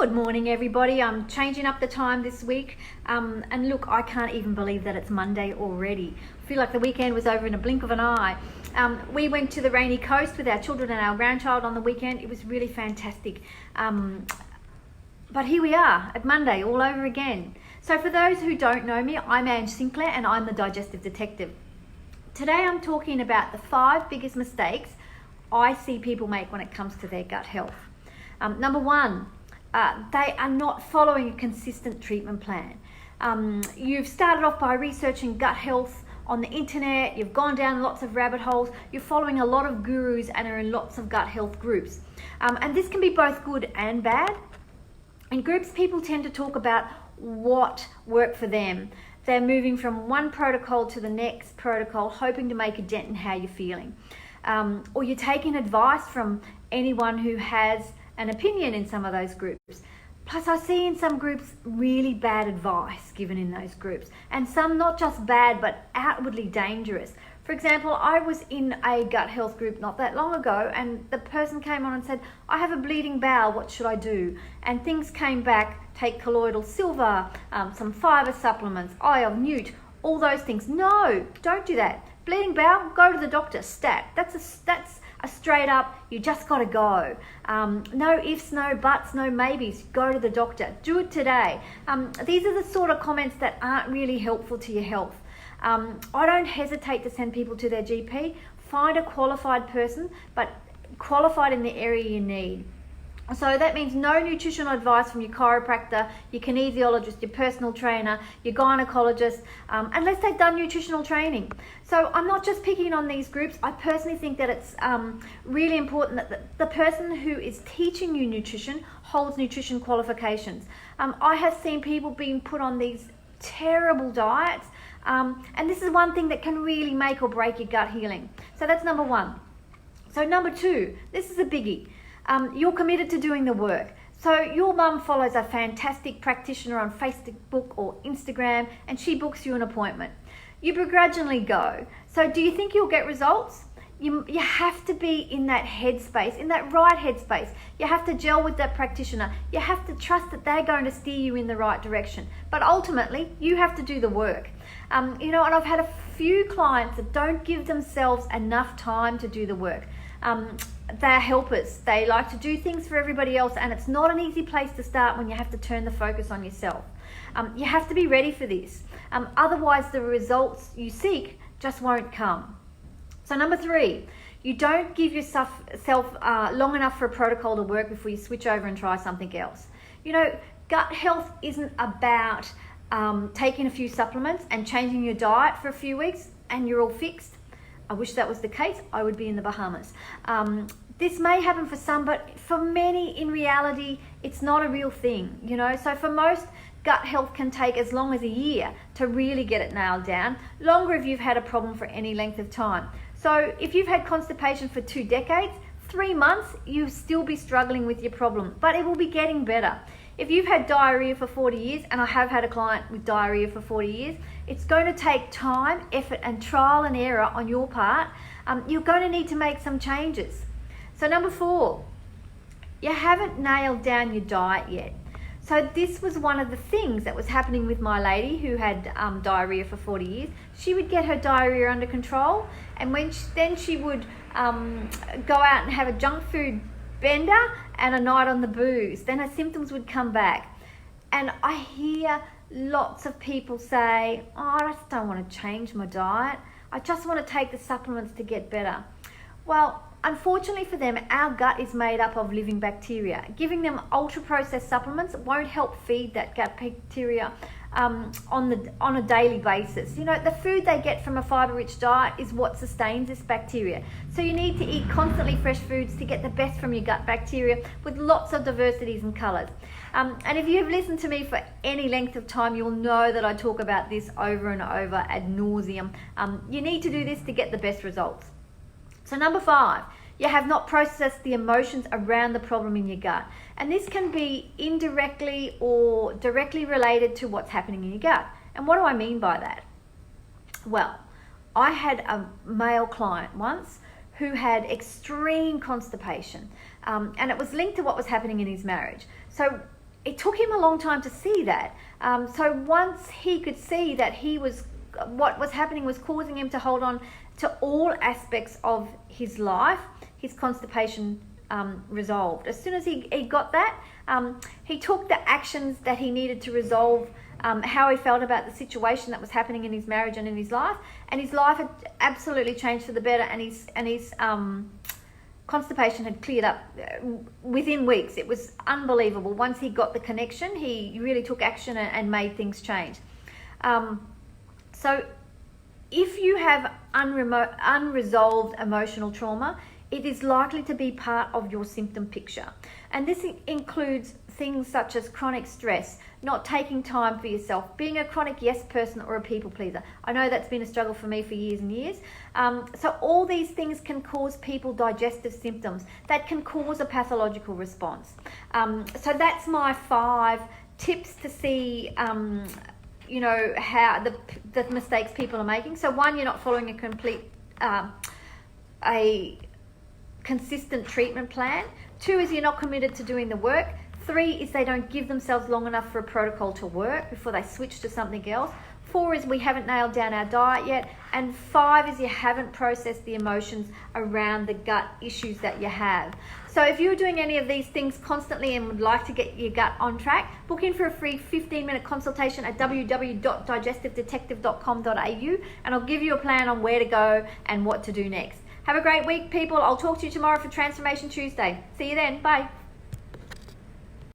Good morning, everybody. I'm changing up the time this week. And look, I can't even believe that it's Monday already. I feel like the weekend was over in a blink of an eye. We went to the rainy coast with our children and our grandchild on the weekend. It was really fantastic. But here we are at Monday all over again. So for those who don't know me, I'm Ange Sinclair and I'm the Digestive Detective. Today I'm talking about the 5 biggest mistakes I see people make when it comes to their gut health. Number 1, they are not following a consistent treatment plan. You've started off by researching gut health on the internet, you've gone down lots of rabbit holes, you're following a lot of gurus and are in lots of gut health groups. And this can be both good and bad. In groups, people tend to talk about what worked for them. They're moving from one protocol to the next protocol, hoping to make a dent in how you're feeling. Or you're taking advice from anyone who has an opinion in some of those groups. Plus, I see in some groups really bad advice given in those groups, and some not just bad but outwardly dangerous. For example, I was in a gut health group not that long ago, and the person came on and said, I have a bleeding bowel, what should I do? And things came back, take colloidal silver, some fiber supplements, eye of newt, all those things. No, don't do that. Bleeding bowel, go to the doctor, stat. That's a straight up, you just got to go. No ifs, no buts, no maybes. Go to the doctor. Do it today. These are the sort of comments that aren't really helpful to your health. I don't hesitate to send people to their GP. Find a qualified person, but qualified in the area you need. So that means no nutritional advice from your chiropractor, your kinesiologist, your personal trainer, your gynecologist, unless they've done nutritional training. So I'm not just picking on these groups. I personally think that it's really important that the person who is teaching you nutrition holds nutrition qualifications. I have seen people being put on these terrible diets, and this is one thing that can really make or break your gut healing. So that's number 1. So number 2, this is a biggie. You're committed to doing the work. So your mum follows a fantastic practitioner on Facebook or Instagram and she books you an appointment. You begrudgingly go. So do you think you'll get results? You have to be in that headspace, in that right headspace. You have to gel with that practitioner. You have to trust that they're going to steer you in the right direction. But ultimately, you have to do the work. And I've had a few clients that don't give themselves enough time to do the work. They're helpers. They like to do things for everybody else, and it's not an easy place to start when you have to turn the focus on yourself. You have to be ready for this. Otherwise, the results you seek just won't come. So number 3, you don't give yourself long enough for a protocol to work before you switch over and try something else. Gut health isn't about taking a few supplements and changing your diet for a few weeks and you're all fixed. I wish that was the case. I would be in the Bahamas. This may happen for some, but for many, in reality, it's not a real thing. So for most, gut health can take as long as a year to really get it nailed down. Longer if you've had a problem for any length of time. So if you've had constipation for 2 decades, 3 months, you'll still be struggling with your problem, but it will be getting better. If you've had diarrhea for 40 years, and I have had a client with diarrhea for 40 years, it's going to take time, effort, and trial and error on your part. You're going to need to make some changes. So number 4, you haven't nailed down your diet yet. So this was one of the things that was happening with my lady who had diarrhea for 40 years. She would get her diarrhea under control, and then she would go out and have a junk food bender and a night on the booze. Then her symptoms would come back. And I hear lots of people say, I just don't want to change my diet. I just want to take the supplements to get better. Well, unfortunately for them, our gut is made up of living bacteria. Giving them ultra-processed supplements won't help feed that gut bacteria on a daily basis. The food they get from a fiber-rich diet is what sustains this bacteria. So you need to eat constantly fresh foods to get the best from your gut bacteria with lots of diversities and colours. And if you've listened to me for any length of time, you'll know that I talk about this over and over ad nauseum. You need to do this to get the best results. So number 5, you have not processed the emotions around the problem in your gut. And this can be indirectly or directly related to what's happening in your gut. And what do I mean by that? Well, I had a male client once who had extreme constipation, and it was linked to what was happening in his marriage. So it took him a long time to see that. So once he could see that what was happening was causing him to hold on to all aspects of his life, his constipation resolved. As soon as he got that, he took the actions that he needed to resolve how he felt about the situation that was happening in his marriage and in his life, and his life had absolutely changed for the better, and his constipation had cleared up within weeks. It was unbelievable. Once he got the connection, he really took action and made things change. So if you have unresolved emotional trauma, it is likely to be part of your symptom picture. And this includes things such as chronic stress, not taking time for yourself, being a chronic yes person or a people pleaser. I know that's been a struggle for me for years and years. So all these things can cause people digestive symptoms that can cause a pathological response. So that's my 5 tips to see how the mistakes people are making. So 1, you're not following a consistent treatment plan. 2 is you're not committed to doing the work. 3 is they don't give themselves long enough for a protocol to work before they switch to something else. 4 is we haven't nailed down our diet yet. And 5 is you haven't processed the emotions around the gut issues that you have. So if you're doing any of these things constantly and would like to get your gut on track, book in for a free 15-minute consultation at www.digestivedetective.com.au, and I'll give you a plan on where to go and what to do next. Have a great week, people. I'll talk to you tomorrow for Transformation Tuesday. See you then. Bye.